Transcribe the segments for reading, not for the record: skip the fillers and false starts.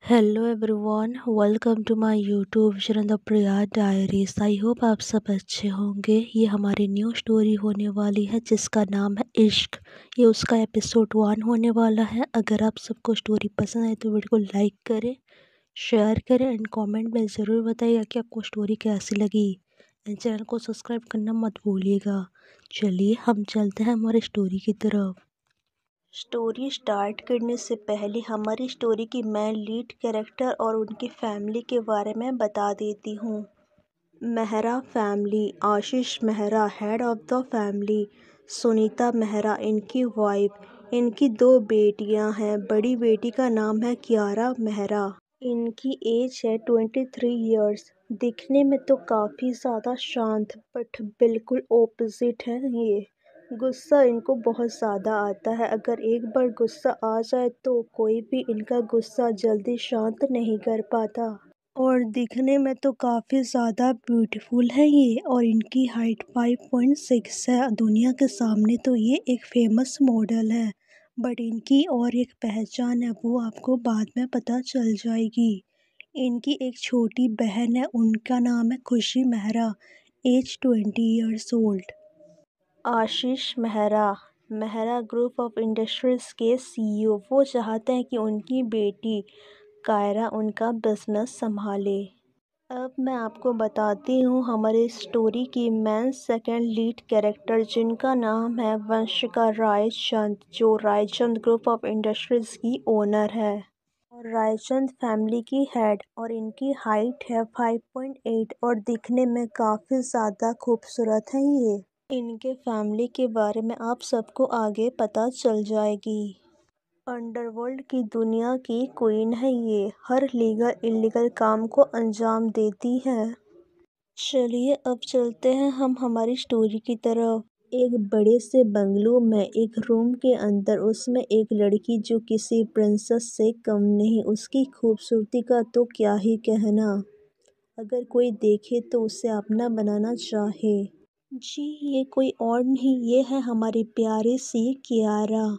Hello everyone, welcome to my YouTube channel the Priya diaries. I hope आप सब अच्छे होंगे। ये हमारी न्यू स्टोरी होने वाली है जिसका नाम है इश्क। ये उसका एपिसोड 1 होने वाला है। अगर आप सबको स्टोरी पसंद आए तो वीडियो को लाइक करें, शेयर करें एंड कमेंट में ज़रूर बताइएगा कि आपको स्टोरी कैसी लगी। एंड चैनल को सब्सक्राइब करना मत भूलिएगा। चलिए हम चलते हैं हमारी स्टोरी की तरफ। स्टोरी स्टार्ट करने से पहले हमारी स्टोरी की मेन लीड कैरेक्टर और उनकी फैमिली के बारे में बता देती हूँ। Mehra family, Ashish Mehra head of the family, Sunita Mehra इनकी वाइफ, इनकी 2 बेटियां हैं। बड़ी बेटी का नाम है कियारा मेहरा, इनकी एज है 23 इयर्स। दिखने में तो काफ़ी ज़्यादा शांत बट बिल्कुल ओपोजिट है ये। गुस्सा इनको बहुत ज़्यादा आता है। अगर एक बार गुस्सा आ जाए तो कोई भी इनका गुस्सा जल्दी शांत नहीं कर पाता। और दिखने में तो काफ़ी ज़्यादा ब्यूटीफुल है ये। और इनकी हाइट 5.6 है। दुनिया के सामने तो ये एक फेमस मॉडल है, बट इनकी और एक पहचान है, वो आपको बाद में पता चल जाएगी। इनकी एक छोटी बहन है, उनका नाम है Khushi Mehra, age 20 years old. Ashish Mehra, Mehra group of industries के सीईओ। वो चाहते हैं कि उनकी बेटी कायरा उनका बिजनेस संभाले। अब मैं आपको बताती हूँ हमारी स्टोरी की मेन सेकंड लीड कैरेक्टर, जिनका नाम है वंशिका रायचंद, जो रायचंद ग्रुप ऑफ इंडस्ट्रीज़ की ओनर है और रायचंद फैमिली की हेड। और इनकी हाइट है 5.8 और दिखने में काफ़ी ज़्यादा खूबसूरत है ये। इनके फैमिली के बारे में आप सबको आगे पता चल जाएगी। अंडरवर्ल्ड की दुनिया की क्वीन है ये, हर लीगल इलीगल काम को अंजाम देती है। चलिए अब चलते हैं हम हमारी स्टोरी की तरफ। एक बड़े से बंगलो में एक रूम के अंदर उसमें एक लड़की जो किसी प्रिंसेस से कम नहीं। उसकी खूबसूरती का तो क्या ही कहना, अगर कोई देखे तो उसे अपना बनाना चाहे। जी, ये कोई और नहीं, ये है हमारी प्यारी सी कियारा,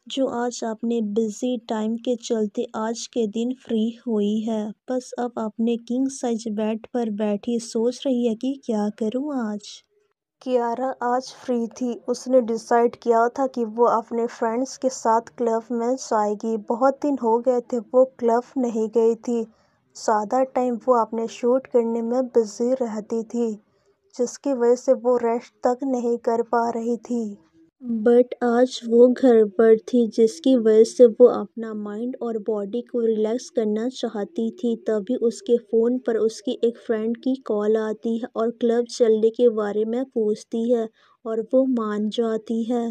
जो आज अपने बिजी टाइम के चलते आज के दिन फ्री हुई है। बस अब अपने किंग साइज बेड पर बैठी सोच रही है कि क्या करूं आज। कियारा आज फ्री थी। उसने डिसाइड किया था कि वो अपने फ्रेंड्स के साथ क्लब में जाएगी। बहुत दिन हो गए थे वो क्लब नहीं गई थी। ज़्यादा टाइम वो अपने शूट करने में बिजी रहती थी, जिसकी वजह से वो रेस्ट तक नहीं कर पा रही थी। बट आज वो घर पर थी, जिसकी वजह से वो अपना माइंड और बॉडी को रिलैक्स करना चाहती थी। तभी उसके फ़ोन पर उसकी एक फ्रेंड की कॉल आती है और क्लब चलने के बारे में पूछती है और वो मान जाती है।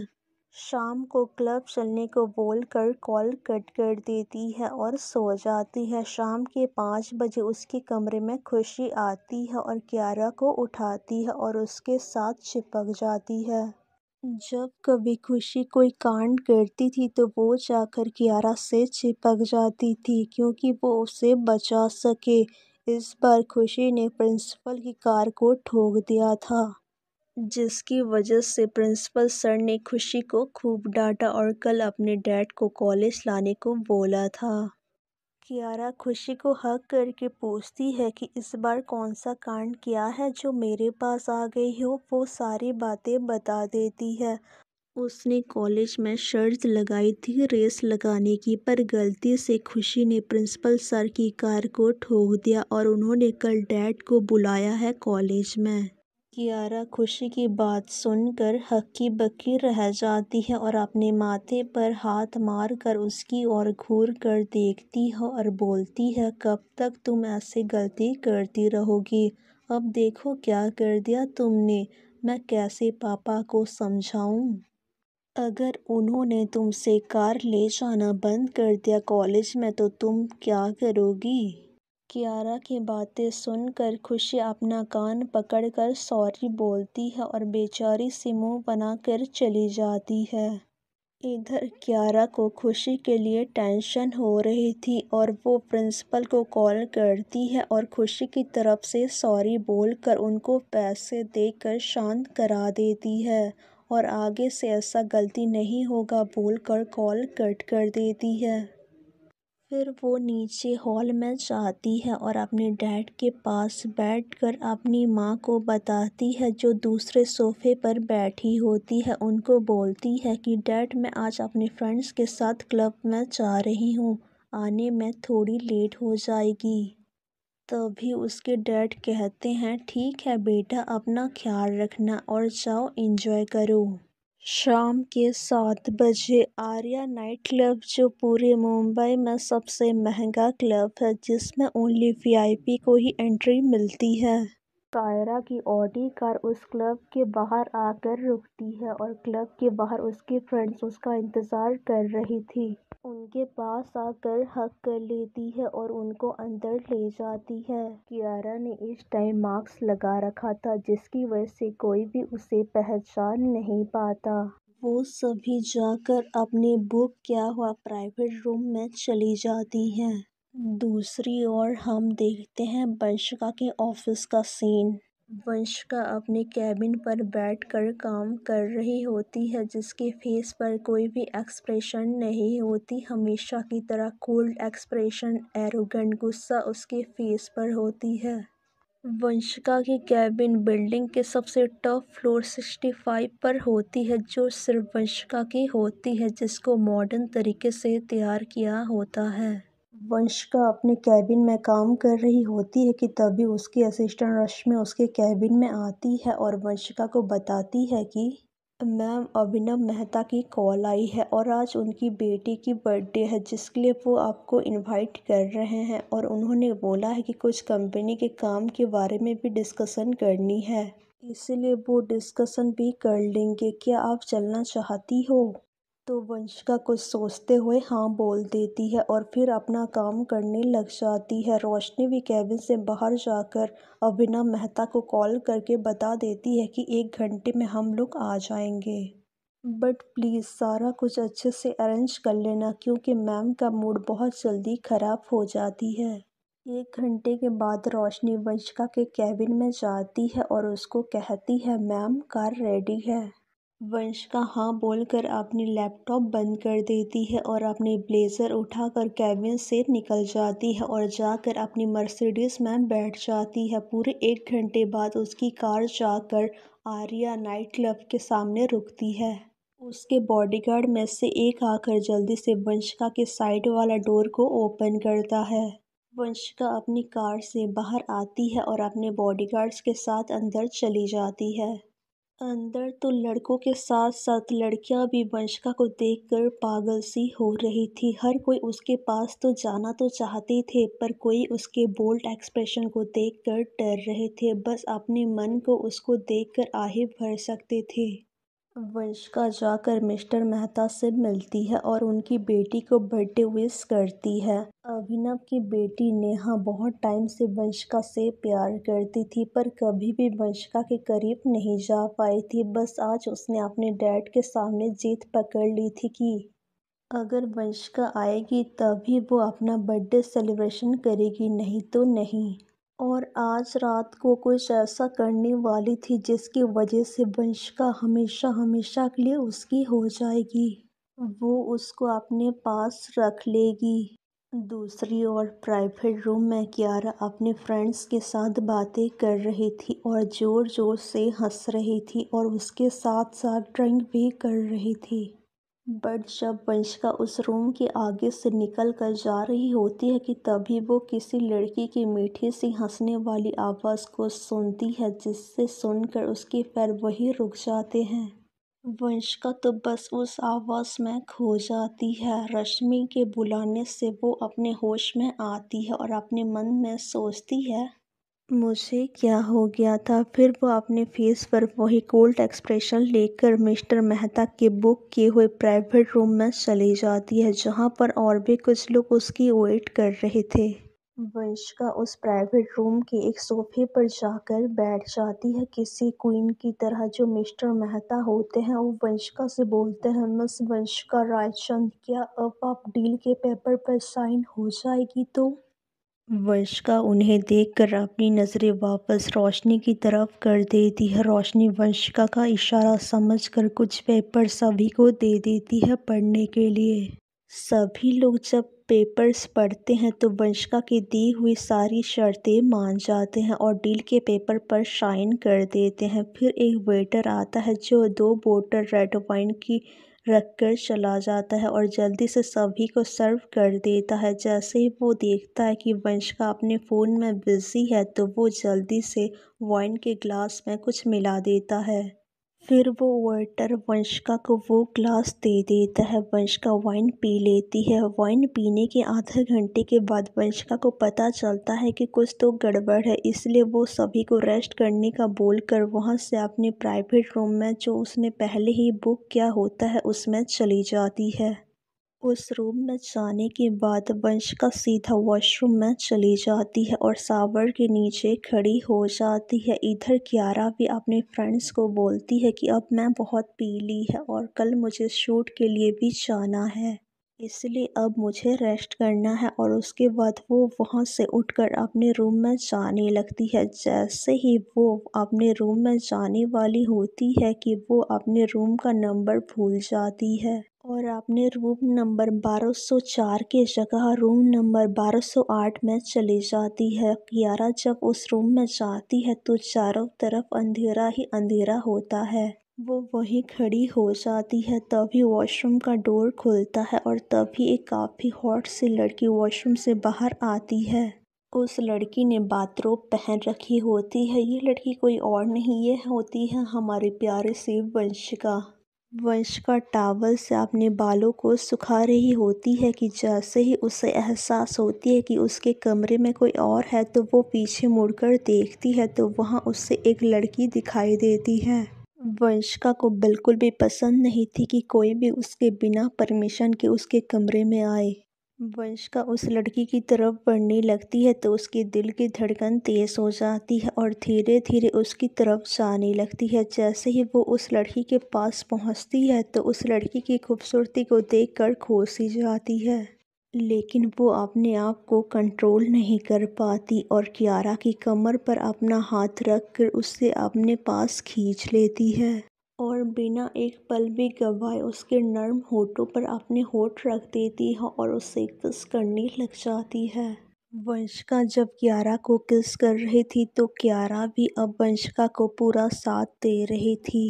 शाम को क्लब चलने को बोलकर कॉल कट कर देती है और सो जाती है। शाम के 5 बजे उसके कमरे में खुशी आती है और कियारा को उठाती है और उसके साथ चिपक जाती है। जब कभी खुशी कोई कांड करती थी तो वो जाकर कियारा से चिपक जाती थी, क्योंकि वो उसे बचा सके। इस बार खुशी ने प्रिंसिपल की कार को ठोक दिया था, जिसकी वजह से प्रिंसिपल सर ने खुशी को खूब डांटा और कल अपने डैड को कॉलेज लाने को बोला था। कियारा खुशी को हक करके पूछती है कि इस बार कौन सा कांड किया है जो मेरे पास आ गई हो। वो सारी बातें बता देती है। उसने कॉलेज में शर्त लगाई थी रेस लगाने की, पर गलती से खुशी ने प्रिंसिपल सर की कार को ठोक दिया और उन्होंने कल डैड को बुलाया है कॉलेज में। कियारा खुशी की बात सुनकर हक्की बक्की रह जाती है और अपने माथे पर हाथ मार कर उसकी ओर घूर कर देखती है और बोलती है, कब तक तुम ऐसे गलती करती रहोगी। अब देखो क्या कर दिया तुमने। मैं कैसे पापा को समझाऊं। अगर उन्होंने तुमसे कार ले जाना बंद कर दिया कॉलेज में तो तुम क्या करोगी। कियारा की बातें सुनकर खुशी अपना कान पकड़कर सॉरी बोलती है और बेचारी सी मुंह बनाकर चली जाती है। इधर कियारा को खुशी के लिए टेंशन हो रही थी और वो प्रिंसिपल को कॉल करती है और खुशी की तरफ से सॉरी बोलकर उनको पैसे देकर शांत करा देती है और आगे से ऐसा गलती नहीं होगा बोलकर कॉल कट कर देती है। फिर वो नीचे हॉल में जाती है और अपने डैड के पास बैठकर अपनी माँ को बताती है, जो दूसरे सोफे पर बैठी होती है। उनको बोलती है कि डैड, मैं आज अपने फ्रेंड्स के साथ क्लब में जा रही हूँ, आने में थोड़ी लेट हो जाएगी। तभी उसके डैड कहते हैं, ठीक है बेटा, अपना ख्याल रखना और जाओ एंजॉय करो। शाम के 7 बजे आर्या नाइट क्लब, जो पूरे मुंबई में सबसे महंगा क्लब है, जिसमें ओनली वीआईपी को ही एंट्री मिलती है, कायरा की ऑडी कार उस क्लब के बाहर आकर रुकती है और क्लब के बाहर उसकी फ्रेंड्स उसका इंतज़ार कर रही थी। उनके पास आकर हक कर लेती है और उनको अंदर ले जाती है। कियारा ने इस टाइम मास्क लगा रखा था, जिसकी वजह से कोई भी उसे पहचान नहीं पाता। वो सभी जाकर अपने बुक किया हुआ प्राइवेट रूम में चली जाती हैं। दूसरी ओर हम देखते हैं वंशिका के ऑफिस का सीन। वंशिका अपने कैबिन पर बैठकर काम कर रही होती है, जिसके फेस पर कोई भी एक्सप्रेशन नहीं होती। हमेशा की तरह कोल्ड एक्सप्रेशन, एरोगेंट गुस्सा उसके फेस पर होती है। वंशिका की कैबिन बिल्डिंग के सबसे टॉप फ्लोर 65 पर होती है, जो सिर्फ वंशिका की होती है, जिसको मॉडर्न तरीके से तैयार किया होता है। वंशिका अपने कैबिन में काम कर रही होती है कि तभी उसकी असिस्टेंट रश्मि उसके कैबिन में आती है और वंशिका को बताती है कि मैम, अभिनव मेहता की कॉल आई है और आज उनकी बेटी की बर्थडे है, जिसके लिए वो आपको इनवाइट कर रहे हैं और उन्होंने बोला है कि कुछ कंपनी के काम के बारे में भी डिस्कशन करनी है, इसीलिए वो डिस्कशन भी कर लेंगे। क्या आप चलना चाहती हो? तो वंशिका कुछ सोचते हुए हाँ बोल देती है और फिर अपना काम करने लग जाती है। रोशनी भी कैबिन से बाहर जाकर अभिनव मेहता को कॉल करके बता देती है कि 1 घंटे में हम लोग आ जाएंगे, बट प्लीज़ सारा कुछ अच्छे से अरेंज कर लेना, क्योंकि मैम का मूड बहुत जल्दी ख़राब हो जाती है। 1 घंटे के बाद रोशनी वंशिका के कैबिन में जाती है और उसको कहती है, मैम कार रेडी है। वंशिका हाँ बोलकर अपनी लैपटॉप बंद कर देती है और अपने ब्लेज़र उठाकर कैबिन से निकल जाती है और जाकर अपनी मर्सिडीज़ में बैठ जाती है। पूरे 1 घंटे बाद उसकी कार जाकर आर्या नाइट क्लब के सामने रुकती है। उसके बॉडीगार्ड में से एक आकर जल्दी से वंशिका के साइड वाला डोर को ओपन करता है। वंशिका अपनी कार से बाहर आती है और अपने बॉडीगार्ड्स के साथ अंदर चली जाती है। अंदर तो लड़कों के साथ साथ लड़कियां भी वंशिका को देखकर पागल सी हो रही थी। हर कोई उसके पास तो जाना तो चाहते थे, पर कोई उसके बोल्ड एक्सप्रेशन को देखकर डर रहे थे। बस अपने मन को उसको देखकर आहे भर सकते थे। वंशिका जाकर मिस्टर मेहता से मिलती है और उनकी बेटी को बर्थडे विश करती है। अभिनव की बेटी नेहा बहुत टाइम से वंशिका से प्यार करती थी, पर कभी भी वंशिका के करीब नहीं जा पाई थी। बस आज उसने अपने डैड के सामने जीत पकड़ ली थी कि अगर वंशिका आएगी तभी वो अपना बर्थडे सेलिब्रेशन करेगी, नहीं तो नहीं। और आज रात को कुछ ऐसा करने वाली थी जिसकी वजह से वंशिका हमेशा हमेशा के लिए उसकी हो जाएगी। वो उसको अपने पास रख लेगी। दूसरी ओर प्राइवेट रूम में कियारा अपने फ्रेंड्स के साथ बातें कर रही थी और ज़ोर ज़ोर से हंस रही थी और उसके साथ साथ ड्रिंक भी कर रही थी। बट जब वंशिका उस रूम के आगे से निकल कर जा रही होती है कि तभी वो किसी लड़की की मीठी सी हंसने वाली आवाज़ को सुनती है, जिससे सुनकर उसके पैर वहीं रुक जाते हैं। वंशिका तो बस उस आवाज़ में खो जाती है। रश्मि के बुलाने से वो अपने होश में आती है और अपने मन में सोचती है, मुझे क्या हो गया था। फिर वो अपने फेस पर वही कोल्ड एक्सप्रेशन लेकर मिस्टर मेहता के बुक किए हुए प्राइवेट रूम में चली जाती है, जहाँ पर और भी कुछ लोग उसकी वेट कर रहे थे। वंशिका उस प्राइवेट रूम के एक सोफे पर जाकर बैठ जाती है किसी क्वीन की तरह। जो मिस्टर मेहता होते हैं वो वंशिका से बोलते हैं, मिस वंशिका रायचंद, क्या अब आप डील के पेपर पर साइन हो जाएगी? तो वंशिका उन्हें देखकर अपनी नज़रें वापस रोशनी की तरफ कर देती है। रोशनी वंशिका का इशारा समझकर कुछ पेपर सभी को दे देती है पढ़ने के लिए। सभी लोग जब पेपर्स पढ़ते हैं तो वंशिका की दी हुई सारी शर्तें मान जाते हैं और डील के पेपर पर साइन कर देते हैं। फिर एक वेटर आता है जो 2 बोतल रेड वाइन की रखकर चला जाता है और जल्दी से सभी को सर्व कर देता है। जैसे ही वो देखता है कि वंशिका अपने फ़ोन में बिज़ी है तो वो जल्दी से वाइन के ग्लास में कुछ मिला देता है। फिर वो वेटर वंशिका को वो ग्लास दे देता है। वंशिका वाइन पी लेती है। वाइन पीने के आधे घंटे के बाद वंशिका को पता चलता है कि कुछ तो गड़बड़ है, इसलिए वो सभी को रेस्ट करने का बोलकर वहाँ से अपने प्राइवेट रूम में, जो उसने पहले ही बुक किया होता है, उसमें चली जाती है। उस रूम में जाने के बाद वंशिका सीधा वॉशरूम में चली जाती है और शावर के नीचे खड़ी हो जाती है। इधर कियारा भी अपने फ्रेंड्स को बोलती है कि अब मैं बहुत पी ली है और कल मुझे शूट के लिए भी जाना है, इसलिए अब मुझे रेस्ट करना है। और उसके बाद वो वहाँ से उठकर अपने रूम में जाने लगती है। जैसे ही वो अपने रूम में जाने वाली होती है कि वो अपने रूम का नंबर भूल जाती है और अपने रूम नंबर 1204 के जगह रूम नंबर 1208 में चली जाती है। कियारा जब उस रूम में जाती है तो चारों तरफ अंधेरा ही अंधेरा होता है। वो वहीं खड़ी हो जाती है। तभी वॉशरूम का डोर खुलता है और तभी एक काफ़ी हॉट सी लड़की वॉशरूम से बाहर आती है। उस लड़की ने बाथरोब पहन रखी होती है। ये लड़की कोई और नहीं, ये होती है हमारे प्यारे से वंशिका। वंशिका टॉवल से अपने बालों को सुखा रही होती है कि जैसे ही उसे एहसास होती है कि उसके कमरे में कोई और है तो वो पीछे मुड़कर देखती है तो वहाँ उससे एक लड़की दिखाई देती है। वंशिका को बिल्कुल भी पसंद नहीं थी कि कोई भी उसके बिना परमिशन के उसके कमरे में आए। वंशिका उस लड़की की तरफ बढ़ने लगती है तो उसके दिल की धड़कन तेज हो जाती है और धीरे धीरे उसकी तरफ जाने लगती है। जैसे ही वो उस लड़की के पास पहुंचती है तो उस लड़की की खूबसूरती को देखकर खो सी जाती है, लेकिन वो अपने आप को कंट्रोल नहीं कर पाती और कियारा की कमर पर अपना हाथ रख कर उससे अपने पास खींच लेती है और बिना एक पल भी गवाए उसके नर्म होठों पर अपने होठ रख देती है और उससे किस करने लग जाती है। वंशिका जब कियारा को किस कर रही थी तो कियारा भी अब वंशिका को पूरा साथ दे रही थी।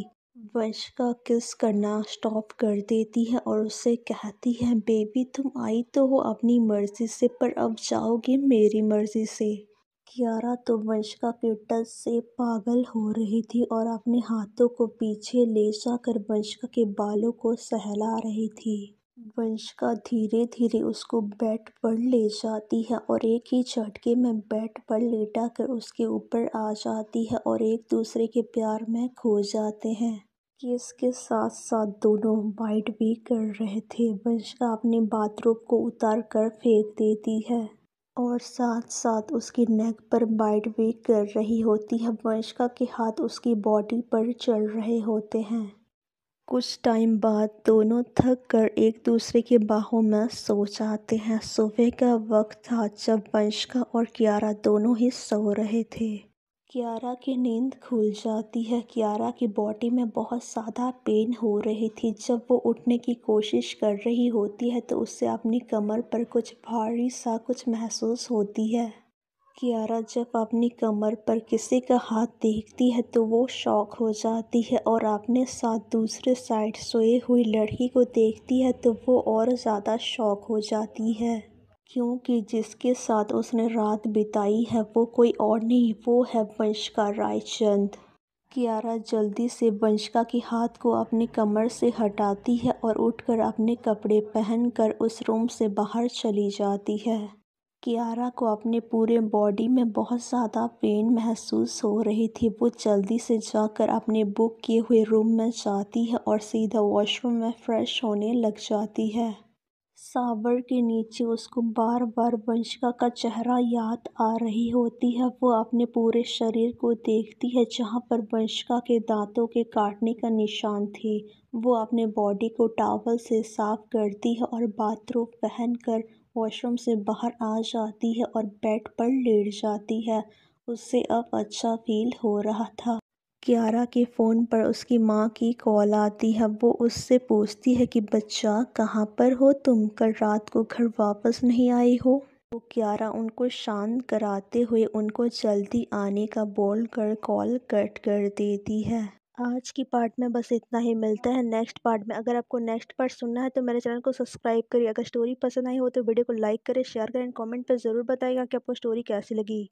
वंशिका किस करना स्टॉप कर देती है और उससे कहती है, बेबी तुम आई तो हो अपनी मर्जी से, पर अब जाओगी मेरी मर्जी से। कियारा तो वंशिका के टच से पागल हो रही थी और अपने हाथों को पीछे ले जाकर वंशिका के बालों को सहला रही थी। वंशिका धीरे धीरे उसको बेड पर ले जाती है और एक ही झटके में बेड पर लेटा कर उसके ऊपर आ जाती है और एक दूसरे के प्यार में खो जाते हैं। किस के साथ साथ दोनों बाइट भी कर रहे थे। वंशिका अपने बाथरोब को उतार कर फेंक देती है और साथ साथ उसकी नेक पर बाइट भी कर रही होती है। वंशिका के हाथ उसकी बॉडी पर चल रहे होते हैं। कुछ टाइम बाद दोनों थक कर एक दूसरे के बाहों में सो जाते हैं। सुबह का वक्त था जब वंशिका और कियारा दोनों ही सो रहे थे। कियारा की नींद खुल जाती है। कियारा की बॉडी में बहुत ज़्यादा पेन हो रही थी। जब वो उठने की कोशिश कर रही होती है तो उससे अपनी कमर पर कुछ भारी सा कुछ महसूस होती है। कियारा जब अपनी कमर पर किसी का हाथ देखती है तो वो शॉक हो जाती है और अपने साथ दूसरे साइड सोई हुई लड़की को देखती है तो वो और ज़्यादा शॉक हो जाती है, क्योंकि जिसके साथ उसने रात बिताई है वो कोई और नहीं, वो है वंशिका रायचंद। कियारा जल्दी से वंशिका के हाथ को अपनी कमर से हटाती है और उठकर अपने कपड़े पहनकर उस रूम से बाहर चली जाती है। कियारा को अपने पूरे बॉडी में बहुत ज़्यादा पेन महसूस हो रही थी। वो जल्दी से जाकर अपने बुक किए हुए रूम में जाती है और सीधा वॉशरूम में फ्रेश होने लग जाती है। शावर के नीचे उसको बार बार वंशिका का चेहरा याद आ रही होती है। वो अपने पूरे शरीर को देखती है जहाँ पर वंशिका के दांतों के काटने का निशान थे। वो अपने बॉडी को टॉवल से साफ करती है और बाथरोब पहनकर वॉशरूम से बाहर आ जाती है और बेड पर लेट जाती है। उससे अब अच्छा फील हो रहा था। कियारा के फ़ोन पर उसकी माँ की कॉल आती है। वो उससे पूछती है कि बच्चा कहाँ पर हो तुम, कल रात को घर वापस नहीं आई हो। तो कियारा उनको शांत कराते हुए उनको जल्दी आने का बोलकर कॉल कट कर देती है। आज की पार्ट में बस इतना ही, मिलता है नेक्स्ट पार्ट में। अगर आपको नेक्स्ट पार्ट सुनना है तो मेरे चैनल को सब्सक्राइब करिए। अगर स्टोरी पसंद आई हो तो वीडियो को लाइक करें, शेयर करें, कमेंट पर ज़रूर बताइएगा कि आपको स्टोरी कैसी लगी।